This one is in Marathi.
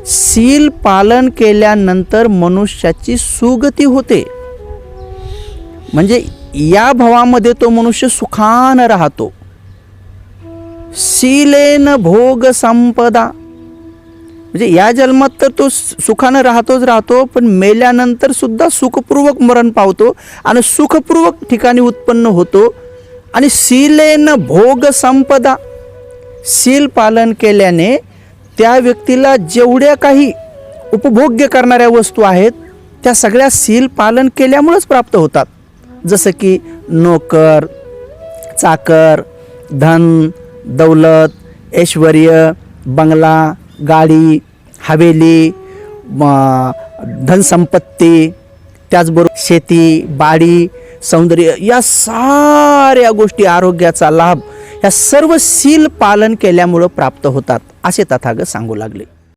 सील पालन केल्यानंतर मनुष्याची सुगती होते, म्हणजे या भवामध्ये तो मनुष्य सुखानं राहतो. सीलेन भोग संपदा, म्हणजे या जन्मात तर तो सुखानं राहतो, पण मेल्यानंतर सुद्धा सुखपूर्वक मरण पावतो आणि सुखपूर्वक ठिकाणी उत्पन्न होतो. आणि सीलेन भोग संपदा, सील पालन केल्याने त्या व्यक्तीला जेवढ्या काही उपभोग्य करणाऱ्या वस्तू आहेत त्या सगळ्या सील पालन केल्यामुळेच प्राप्त होतात. जसं की नोकर, चाकर, धन दौलत, ऐश्वर्य, बंगला, गाडी, हवेली, धनसंपत्ती, त्याचबरोबर शेती, बाडी, सौंदर्य, या साऱ्या गोष्टी, आरोग्याचा लाभ, या सर्व सील पालन केल्यामुळं प्राप्त होतात असे तथागत सांगू लागले.